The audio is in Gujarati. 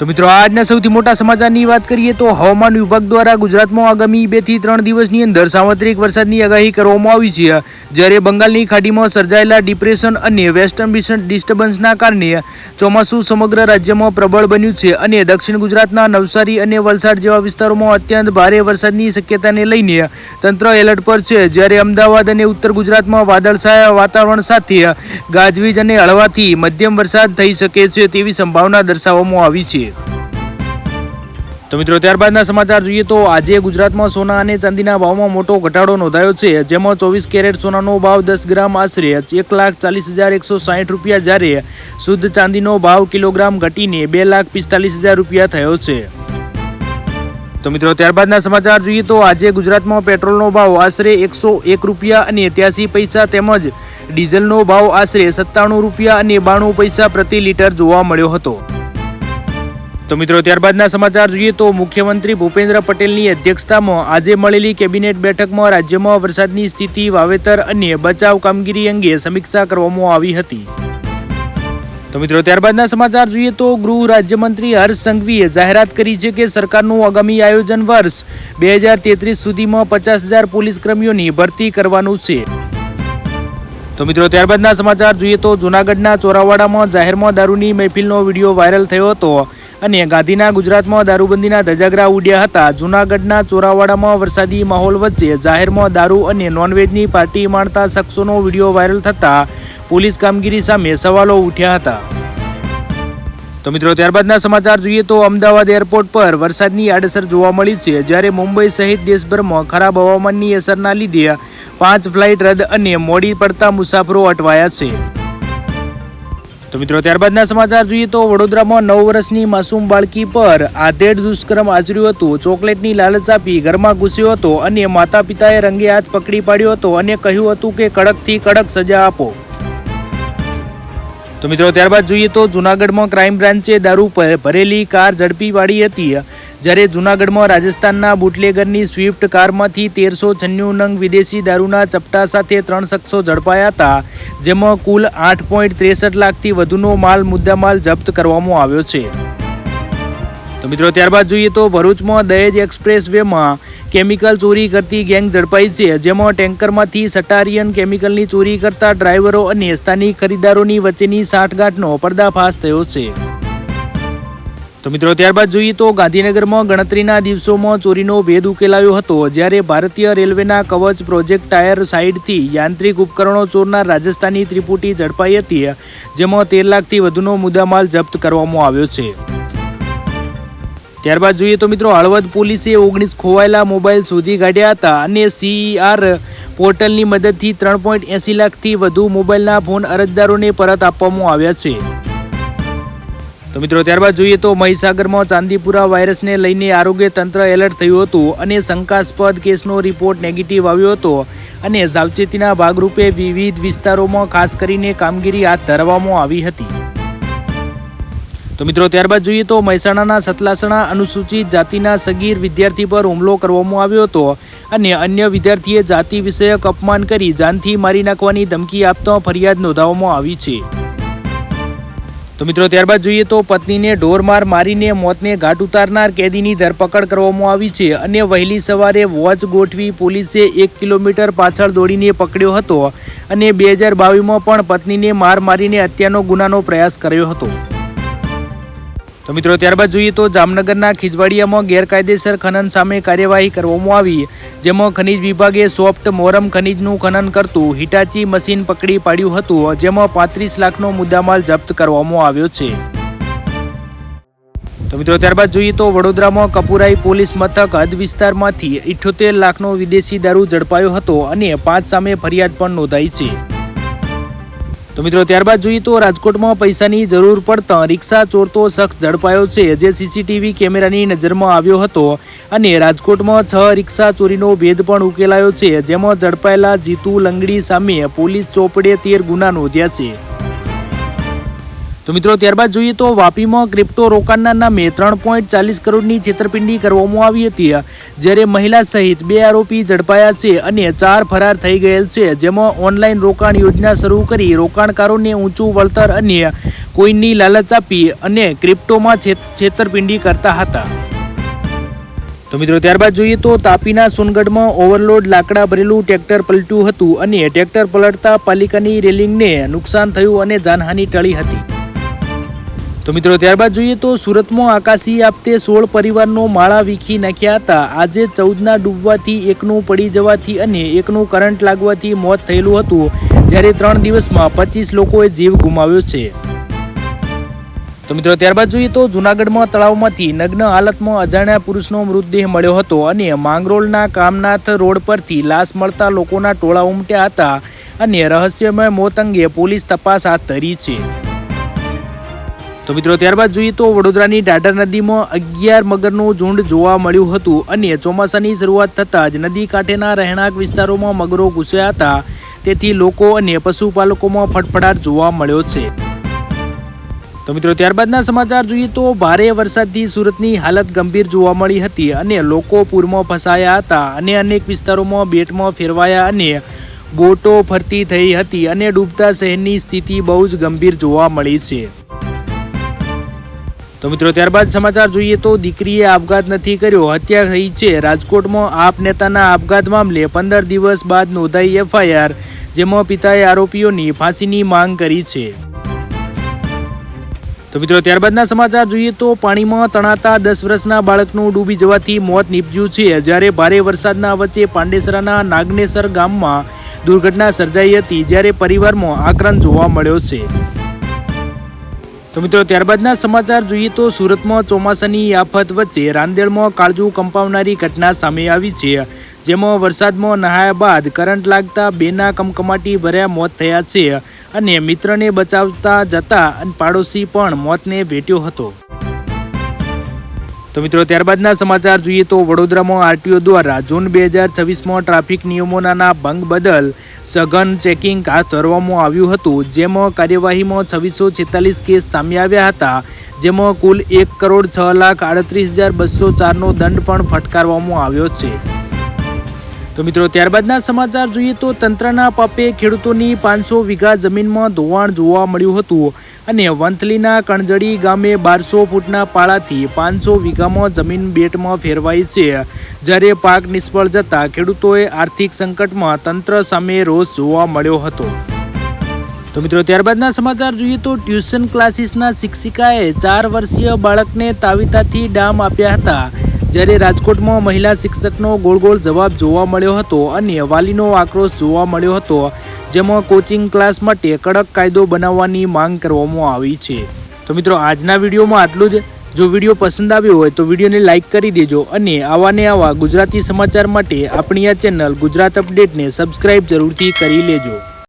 તો મિત્રો આજના સૌથી મોટા સમાચારની વાત કરીએ તો હવામાન વિભાગ દ્વારા ગુજરાતમાં આગામી 2 થી 3 દિવસની અંદર સાર્વત્રિક વરસાદની આગાહી કરવામાં આવી છે। જ્યારે બંગાળની ખાડીમાં સર્જાયેલા ડિપ્રેશન અને વેસ્ટર્ન ડિસ્ટર્બન્સના કારણે ચોમાસું સમગ્ર રાજ્યમાં પ્રબળ બન્યું છે અને દક્ષિણ ગુજરાતના નવસારી અને વલસાડ જેવા વિસ્તારોમાં અત્યંત ભારે વરસાદની શક્યતાને લઈને તંત્ર એલર્ટ પર છે। જ્યારે અમદાવાદ અને ઉત્તર ગુજરાતમાં વાદળછાયા વાતાવરણ સાથે ગાજવીજ અને હળવાથી મધ્યમ વરસાદ થઈ શકે છે તેવી સંભાવના દર્શાવવામાં આવી છે। તો મિત્રો ત્યારબાદના સમાચાર જોઈએ તો આજે ગુજરાતમાં સોના અને ચાંદીના ભાવમાં મોટો ઘટાડો નોંધાયો છે। જેમાં 24 કેરેટ સોનાનો ભાવ 10 ગ્રામ આશરે 1,40,160 રૂપિયા, જ્યારે શુદ્ધ ચાંદીનો ભાવ કિલોગ્રામ ઘટીને 2,45,000 રૂપિયા થયો છે। તો મિત્રો ત્યારબાદના સમાચાર જોઈએ તો આજે ગુજરાતમાં પેટ્રોલનો ભાવ આશરે 101 રૂપિયા અને 83 પૈસા તેમજ ડીઝલનો ભાવ આશરે 97 રૂપિયા અને 92 પૈસા પ્રતિ લીટર જોવા મળ્યો હતો। તો મિત્રો ત્યારબાદના સમાચાર જોઈએ તો મુખ્યમંત્રી ભૂપેન્દ્ર પટેલની અધ્યક્ષતામાં આજે મળેલી કેબિનેટ બેઠકમાં રાજ્યમાં વરસાદની સ્થિતિ, વાવેતર અને બચાવ કામગીરી અંગે સમીક્ષા કરવામાં આવી હતી। તો મિત્રો ત્યારબાદના સમાચાર જોઈએ તો ગૃહ રાજ્યમંત્રી હર્ષ સંઘવીએ જાહેરાત કરી છે કે સરકારનું આગામી આયોજન વર્ષ 2033 સુધીમાં 50,000 પોલીસ કર્મીઓની ભરતી કરવાનું છે। તો મિત્રો ત્યારબાદના સમાચાર જોઈએ તો જૂનાગઢના ચોરાવાડામાં જાહેરમાં દારૂની મહેફિલનો વિડીયો વાયરલ થયો હતો અને ગાંધીના ગુજરાતમાં દારૂબંધીના ધજાગરા ઉડ્યા હતા। જૂનાગઢના ચોરાવાડામાં વરસાદી માહોલ વચ્ચે જાહેરમાં દારૂ અને નોનવેજની પાર્ટી માણતા શખ્સોનો વિડીયો વાયરલ થતાં પોલીસ કામગીરી સામે સવાલો ઉઠ્યા હતા। તો મિત્રો ત્યારબાદના સમાચાર જોઈએ તો અમદાવાદ એરપોર્ટ પર વરસાદની આડઅસર જોવા મળી છે। જ્યારે મુંબઈ સહિત દેશભરમાં ખરાબ હવામાનની અસરના લીધે 5 ફ્લાઇટ રદ અને મોડી પડતા મુસાફરો અટવાયા છે। તો મિત્રો ત્યારબાદના સમાચાર જોઈએ તો વડોદરામાં 9 વર્ષની માસૂમ બાળકી પર આધેડ દુષ્કર્મ આચર્યું હતું। ચોકલેટની લાલચ આપી ઘરમાં ઘૂસ્યો હતો અને માતા પિતાએ રંગે હાથ પકડી પાડ્યો હતો અને કહ્યું હતું કે કડકથી કડક સજા આપો। તો મિત્રો ત્યારબાદ જોઈએ તો જૂનાગઢમાં ક્રાઇમ બ્રાન્ચે દારૂ ભરેલી કાર ઝડપી પાડી હતી। જ્યારે જૂનાગઢમાં રાજસ્થાનના બુટલેગરની સ્વિફ્ટ કારમાંથી 1396 નંગ વિદેશી દારૂના ચપટા સાથે 3 શખ્સો ઝડપાયા હતા, જેમાં કુલ 8.63 લાખથી વધુનો માલ મુદ્દામાલ જપ્ત કરવામાં આવ્યો છે। તો મિત્રો ત્યારબાદ જોઈએ તો ભરૂચમાં દહેજ એક્સપ્રેસ વેમાં કેમિકલ ચોરી કરતી ગેંગ ઝડપાઈ છે। જેમાં ટેન્કરમાંથી સટારિયન કેમિકલની ચોરી કરતા ડ્રાઈવરો અને સ્થાનિક ખરીદારોની વચ્ચેની સાંઠગાંઠનો પર્દાફાશ થયો છે। તો મિત્રો ત્યારબાદ જોઈએ તો ગાંધીનગરમાં ગણતરીના દિવસોમાં ચોરીનો ભેદ ઉકેલાયો હતો। જ્યારે ભારતીય રેલવેના કવચ પ્રોજેક્ટ ટાયર સાઇડથી યાંત્રિક ઉપકરણો ચોરના રાજસ્થાની ત્રિપુટી ઝડપાઈ હતી, જેમાં 13 લાખથી વધુનો મુદ્દામાલ જપ્ત કરવામાં આવ્યો છે। ત્યારબાદ જોઈએ તો મિત્રો હળવદ પોલીસે 19 ખોવાયેલા મોબાઈલ શોધી કાઢ્યા હતા અને CER પોર્ટલની મદદથી 3.80 લાખથી વધુ મોબાઈલના ફોન અરજદારોને પરત આપવામાં આવ્યા છે। તો મિત્રો ત્યારબાદ જોઈએ તો મહીસાગરમાં ચાંદીપુરા વાયરસને લઈને આરોગ્ય તંત્ર એલર્ટ થયું હતું અને શંકાસ્પદ કેસનો રિપોર્ટ નેગેટિવ આવ્યો હતો અને સાવચેતીના ભાગરૂપે વિવિધ વિસ્તારોમાં ખાસ કરીને કામગીરી હાથ ધરવામાં આવી હતી। તો મિત્રો ત્યારબાદ જોઈએ તો મહેસાણાના સતલાસણા અનુસૂચિત જાતિના સગીર વિદ્યાર્થી પર હુમલો કરવામાં આવ્યો હતો અને અન્ય વિદ્યાર્થીએ જાતિ વિષયક અપમાન કરી જાનથી મારી નાખવાની ધમકી આપતા ફરિયાદ નોંધાવવામાં આવી છે। તો મિત્રો ત્યારબાદ જોઈએ તો પત્નીને ઢોરમાર મારીને મોતને ઘાટ ઉતારનાર કેદીની ધરપકડ કરવામાં આવી છે અને વહેલી સવારે વોચ ગોઠવી પોલીસે 1 કિલોમીટર પાછળ દોડીને પકડ્યો હતો અને 2022માં પણ પત્નીને મારીને હત્યાનો ગુનાનો પ્રયાસ કર્યો હતો। તો મિત્રો ત્યારબાદ જોઈએ તો જામનગરના ખીજવાડિયામાં ગેરકાયદેસર ખનન સામે કાર્યવાહી કરવામાં આવી, જેમાં ખનીજ વિભાગે સોફ્ટ મોરમ ખનીજનું ખનન કરતું હિટાચી મશીન પકડી પાડ્યું હતું, જેમાં 35 લાખનો મુદ્દામાલ જપ્ત કરવામાં આવ્યો છે। તો મિત્રો ત્યારબાદ જોઈએ તો વડોદરામાં કપુરાઈ પોલીસ મથક હદ વિસ્તારમાંથી 78 લાખનો વિદેશી દારૂ ઝડપાયો હતો અને 5 સામે ફરિયાદ પણ નોંધાઈ છે। તો મિત્રો ત્યારબાદ જોઈએ તો રાજકોટમાં પૈસાની જરૂર પડતા રિક્ષા ચોરતો શખ્સ ઝડપાયો છે, જે CCTV કેમેરાની નજરમાં આવ્યો હતો અને રાજકોટમાં 6 રિક્ષા ચોરીનો ભેદ પણ ઉકેલાયો છે, જેમાં ઝડપાયેલા જીતુ લંગડી સામે પોલીસ ચોપડે 13 ગુના નોંધ્યા છે। તો મિત્રો ત્યારબાદ જોઈએ તો વાપીમાં ક્રિપ્ટો રોકાણના નામે 3.40 કરોડની છેતરપિંડી કરવામાં આવી હતી, જ્યારે મહિલા સહિત 2 આરોપી ઝડપાયા છે અને 4 ફરાર થઈ ગયેલ છે, જેમાં ઓનલાઈન રોકાણ યોજના શરૂ કરી રોકાણકારોને ઊંચું વળતર અને કોઈનની લાલચ આપી અને ક્રિપ્ટોમાં છેતરપિંડી કરતા હતા। તો મિત્રો ત્યારબાદ જોઈએ તો તાપીના સોનગઢમાં ઓવરલોડ લાકડા ભરેલું ટ્રેક્ટર પલટ્યું હતું અને ટ્રેક્ટર પલટતા પાલિકાની રેલિંગને નુકસાન થયું અને જાનહાનિ ટળી હતી। તો મિત્રો ત્યારબાદ જોઈએ તો સુરતમાં આકાશી આપતે 16 પરિવારનો માળા વીખી નાખ્યા હતા। આજે 14ના ડૂબવાથી, એકનું પડી જવાથી અને એકનું કરંટ લાગવાથી મોત થયેલું હતું, જ્યારે 3 દિવસમાં 25 લોકોએ જીવ ગુમાવ્યો છે। તો મિત્રો ત્યારબાદ જોઈએ તો જૂનાગઢમાં તળાવમાંથી નગ્ન હાલતમાં અજાણ્યા પુરુષનો મૃતદેહ મળ્યો હતો અને માંગરોળના કામનાથ રોડ પરથી લાશ મળતા લોકોના ટોળા ઉમટ્યા હતા અને રહસ્યમય મોત અંગે પોલીસ તપાસ હાથ ધરી છે। તો મિત્રો ત્યારબાદ જોઈએ તો વડોદરાની ઢાઢર નદીમાં 11 મગરનું ઝુંડ જોવા મળ્યું હતું અને ચોમાસાની શરૂઆત થતાં જ નદી કાંઠેના રહેણાંક વિસ્તારોમાં મગરો ઘૂસ્યા હતા, તેથી લોકો અને પશુપાલકોમાં ફફડાટ જોવા મળ્યો છે। તો મિત્રો ત્યારબાદના સમાચાર જોઈએ તો ભારે વરસાદથી સુરતની હાલત ગંભીર જોવા મળી હતી અને લોકો પૂરમાં ફસાયા હતા અને અનેક વિસ્તારોમાં બેટમાં ફેરવાયા અને બોટો ફરતી થઈ હતી અને ડૂબતા શહેરની સ્થિતિ બહુ જ ગંભીર જોવા મળી છે। તો મિત્રો ત્યારબાદ સમાચાર જોઈએ તો દીકરીએ આપઘાત નથી કર્યો, હત્યા થઈ છે। રાજકોટમાં આપ નેતાના આપઘાત મામલે 15 દિવસ બાદ નોંધાઈ FIR, જેમાં પિતાએ આરોપીઓની ફાંસીની માંગ કરી છે। તો મિત્રો ત્યારબાદના સમાચાર જોઈએ તો પાણીમાં તણાતા 10 વર્ષના બાળકનું ડૂબી જવાથી મોત નીપજ્યું છે, જ્યારે ભારે વરસાદના વચ્ચે પાંડેસરાના નાગનેસર ગામમાં દુર્ઘટના સર્જાઈ હતી, જ્યારે પરિવારમાં આક્રંદ જોવા મળ્યો છે। તો મિત્રો ત્યારબાદના સમાચાર જોઈએ તો સુરતમાં ચોમાસાની આફત વચ્ચે રાંદેરમાં કાળજું કંપાવનારી ઘટના સામે આવી છે, જેમાં વરસાદમાં નહાયા બાદ કરંટ લાગતા 2ના કમકમાટી ભર્યા મોત થયા છે અને મિત્રને બચાવતા જતા પાડોશી પણ મોતને ભેટ્યો હતો। તો મિત્રો ત્યારબાદના સમાચાર જોઈએ તો વડોદરામાં RTO દ્વારા જૂન 2026માં ટ્રાફિક નિયમોના ભંગ બદલ સઘન ચેકિંગ હાથ ધરવામાં આવ્યું હતું, જેમાં કાર્યવાહીમાં 2646 કેસ સામે આવ્યા હતા, જેમાં કુલ 1,06,38,204નો દંડ પણ ફટકારવામાં આવ્યો છે। તો મિત્રો ત્યારબાદના સમાચાર જોઈએ તો તંત્રના પાપે ખેડૂતોની 500 વીઘા જમીનમાં ધોવાણ જોવા મળ્યું હતું અને વંથલીના કણજડી ગામે 1200 ફૂટના પાળાથી 500 વીઘામાં જમીન બેટમાં ફેરવાઈ છે, જ્યારે પાક નિષ્ફળ જતા ખેડૂતોએ આર્થિક સંકટમાં તંત્ર સામે રોષ જોવા મળ્યો હતો। તો મિત્રો ત્યારબાદના સમાચાર જોઈએ તો ટ્યુશન ક્લાસીસના શિક્ષિકાએ 4 વર્ષીય બાળકને તાવીતાથી ડામ આપ્યા હતા, જ્યારે રાજકોટમાં મહિલા શિક્ષકનો ગોળ જવાબ જોવા મળ્યો હતો અને વાલીનો આક્રોશ જોવા મળ્યો હતો, જેમાં કોચિંગ ક્લાસ માટે કડક કાયદો બનાવવાની માંગ કરવામાં આવી છે। તો મિત્રો આજના વિડીયોમાં આટલું જ। જો વિડીયો પસંદ આવ્યો હોય તો વિડીયોને લાઇક કરી દેજો અને આવા ગુજરાતી સમાચાર માટે આપણી આ ચેનલ ગુજરાત અપડેટને સબસ્ક્રાઇબ જરૂરથી કરી લેજો।